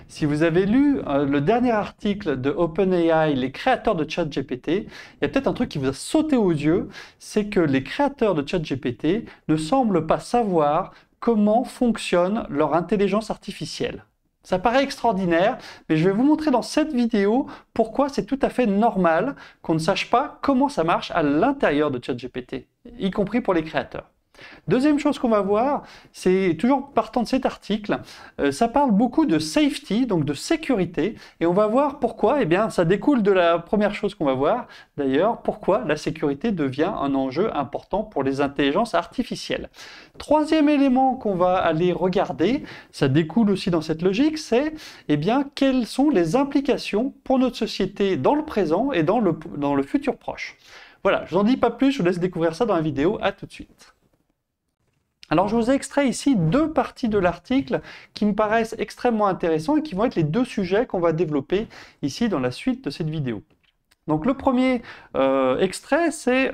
Si vous avez lu le dernier article de OpenAI, les créateurs de ChatGPT, il y a peut-être un truc qui vous a sauté aux yeux, c'est que les créateurs de ChatGPT ne semblent pas savoir comment fonctionne leur intelligence artificielle. Ça paraît extraordinaire, mais je vais vous montrer dans cette vidéo pourquoi c'est tout à fait normal qu'on ne sache pas comment ça marche à l'intérieur de ChatGPT, y compris pour les créateurs. Deuxième chose qu'on va voir, c'est toujours partant de cet article, ça parle beaucoup de safety, donc de sécurité, et on va voir pourquoi, eh bien ça découle de la première chose qu'on va voir, d'ailleurs, pourquoi la sécurité devient un enjeu important pour les intelligences artificielles. Troisième élément qu'on va aller regarder, ça découle aussi dans cette logique, c'est eh bien quelles sont les implications pour notre société dans le présent et dans le futur proche. Voilà, je n'en dis pas plus, je vous laisse découvrir ça dans la vidéo, à tout de suite. Alors je vous ai extrait ici deux parties de l'article qui me paraissent extrêmement intéressants et qui vont être les deux sujets qu'on va développer ici dans la suite de cette vidéo. Donc le premier extrait, c'est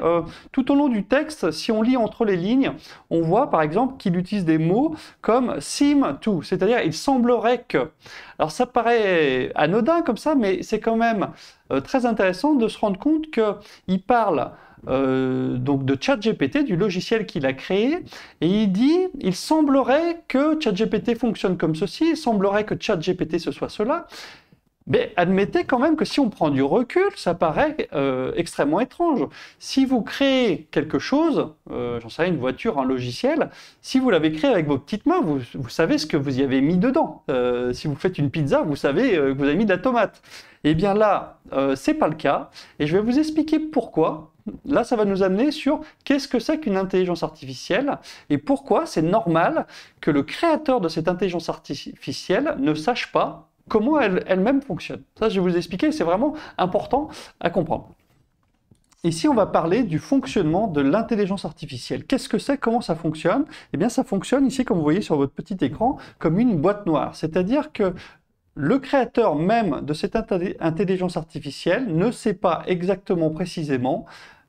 tout au long du texte, si on lit entre les lignes, on voit par exemple qu'il utilise des mots comme seem to, c'est-à-dire il semblerait que. Alors ça paraît anodin comme ça, mais c'est quand même très intéressant de se rendre compte qu'il parle donc de ChatGPT, du logiciel qu'il a créé, et il dit il semblerait que ChatGPT fonctionne comme ceci, il semblerait que ChatGPT ce soit cela. Mais admettez quand même que si on prend du recul, ça paraît extrêmement étrange. Si vous créez quelque chose, j'en sais rien, une voiture, un logiciel, si vous l'avez créé avec vos petites mains, vous savez ce que vous y avez mis dedans. Si vous faites une pizza, vous savez que vous avez mis de la tomate. Eh bien là, c'est pas le cas, et je vais vous expliquer pourquoi. Là, ça va nous amener sur qu'est-ce que c'est qu'une intelligence artificielle et pourquoi c'est normal que le créateur de cette intelligence artificielle ne sache pas comment elle-même fonctionne. Ça, je vais vous expliquer, c'est vraiment important à comprendre. Ici, on va parler du fonctionnement de l'intelligence artificielle. Qu'est-ce que c'est? Comment ça fonctionne? Eh bien, ça fonctionne ici, comme vous voyez sur votre petit écran, comme une boîte noire. C'est-à-dire que le créateur même de cette intelligence artificielle ne sait pas exactement précisément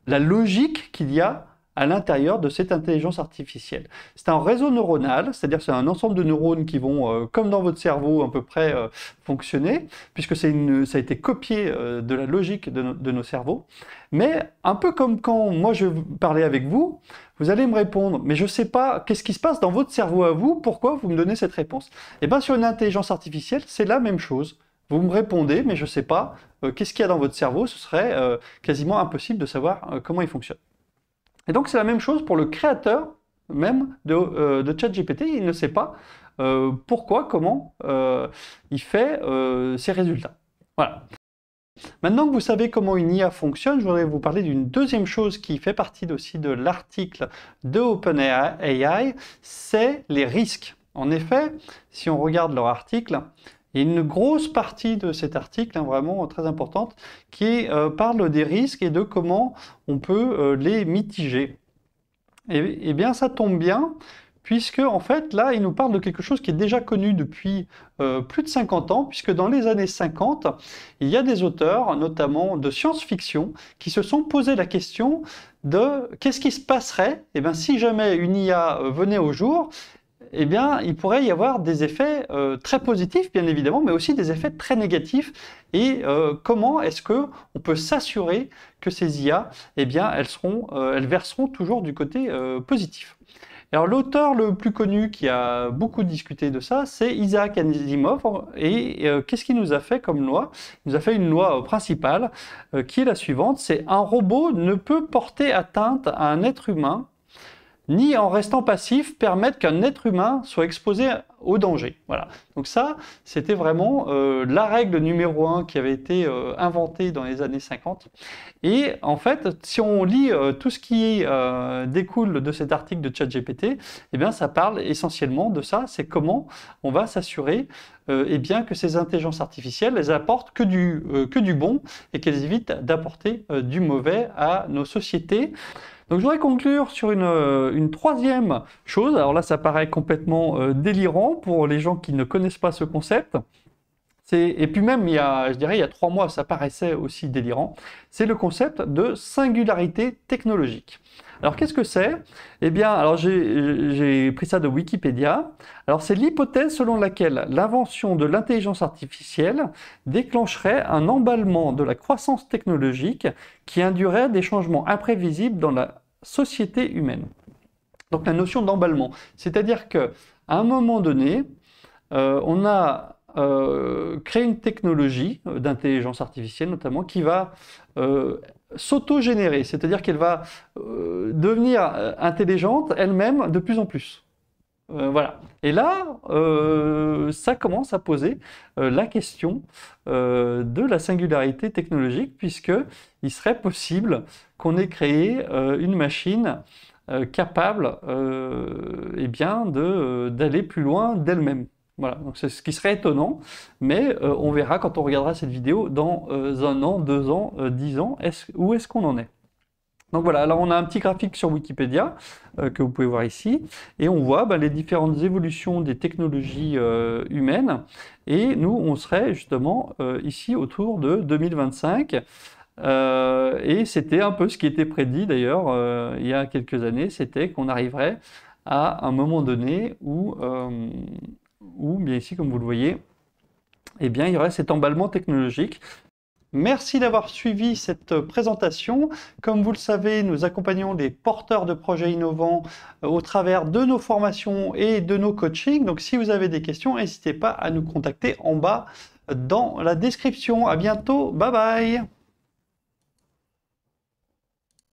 la logique qu'il y a à l'intérieur de cette intelligence artificielle. C'est un réseau neuronal, c'est-à-dire c'est un ensemble de neurones qui vont, comme dans votre cerveau, à peu près fonctionner, puisque ça a été copié de la logique de nos cerveaux. Mais un peu comme quand moi je vais parler avec vous, vous allez me répondre, mais je ne sais pas qu'est-ce qui se passe dans votre cerveau à vous, pourquoi vous me donnez cette réponse? Et bien sur une intelligence artificielle, c'est la même chose. Vous me répondez, mais je ne sais pas qu'est-ce qu'il y a dans votre cerveau, ce serait quasiment impossible de savoir comment il fonctionne. Et donc c'est la même chose pour le créateur même de ChatGPT, il ne sait pas pourquoi, comment il fait ses résultats. Voilà. Maintenant que vous savez comment une IA fonctionne, je voudrais vous parler d'une deuxième chose qui fait partie aussi de l'article de OpenAI, c'est les risques. En effet, si on regarde leur article, il y a une grosse partie de cet article, vraiment très importante, qui parle des risques et de comment on peut les mitiger. Et bien ça tombe bien, puisque en fait là il nous parle de quelque chose qui est déjà connu depuis plus de 50 ans, puisque dans les années 50, il y a des auteurs, notamment de science-fiction, qui se sont posé la question de qu'est-ce qui se passerait si jamais une IA venait au jour. Eh bien, il pourrait y avoir des effets très positifs, bien évidemment, mais aussi des effets très négatifs. Et comment est-ce qu'on peut s'assurer que ces IA, eh bien, elles verseront toujours du côté positif. Alors, l'auteur le plus connu qui a beaucoup discuté de ça, c'est Isaac Asimov. Et qu'est-ce qu'il nous a fait comme loi? Il nous a fait une loi principale qui est la suivante, c'est un robot ne peut porter atteinte à un être humain ni en restant passif permettre qu'un être humain soit exposé au danger. Voilà. Donc ça, c'était vraiment la règle numéro 1 qui avait été inventée dans les années 50. Et en fait, si on lit tout ce qui découle de cet article de ChatGPT, eh bien ça parle essentiellement de ça, c'est comment on va s'assurer eh bien, que ces intelligences artificielles, elles apportent que du bon et qu'elles évitent d'apporter du mauvais à nos sociétés. Donc je voudrais conclure sur une troisième chose. Alors là, ça paraît complètement délirant pour les gens qui ne connaissent pas ce concept. Et puis même, je dirais, il y a 3 mois, ça paraissait aussi délirant, c'est le concept de singularité technologique. Alors qu'est-ce que c'est? Eh bien, alors j'ai pris ça de Wikipédia. Alors c'est l'hypothèse selon laquelle l'invention de l'intelligence artificielle déclencherait un emballement de la croissance technologique qui induirait des changements imprévisibles dans la société humaine. Donc la notion d'emballement, c'est-à-dire qu'à un moment donné, on a créé une technologie d'intelligence artificielle notamment qui va s'auto-générer, c'est-à-dire qu'elle va devenir intelligente elle-même de plus en plus. Voilà. Et là, ça commence à poser la question de la singularité technologique, puisqu'il serait possible qu'on ait créé une machine capable eh bien, d'aller plus loin d'elle-même. Voilà, donc c'est ce qui serait étonnant, mais on verra quand on regardera cette vidéo dans 1 an, 2 ans, 10 ans, où est-ce qu'on en est. Donc voilà, alors on a un petit graphique sur Wikipédia que vous pouvez voir ici, et on voit les différentes évolutions des technologies humaines, et nous on serait justement ici autour de 2025, et c'était un peu ce qui était prédit d'ailleurs il y a quelques années, c'était qu'on arriverait à un moment donné où bien ici comme vous le voyez, eh bien il y aurait cet emballement technologique. Merci d'avoir suivi cette présentation. Comme vous le savez, nous accompagnons les porteurs de projets innovants au travers de nos formations et de nos coachings. Donc si vous avez des questions, n'hésitez pas à nous contacter en bas dans la description. À bientôt, bye bye!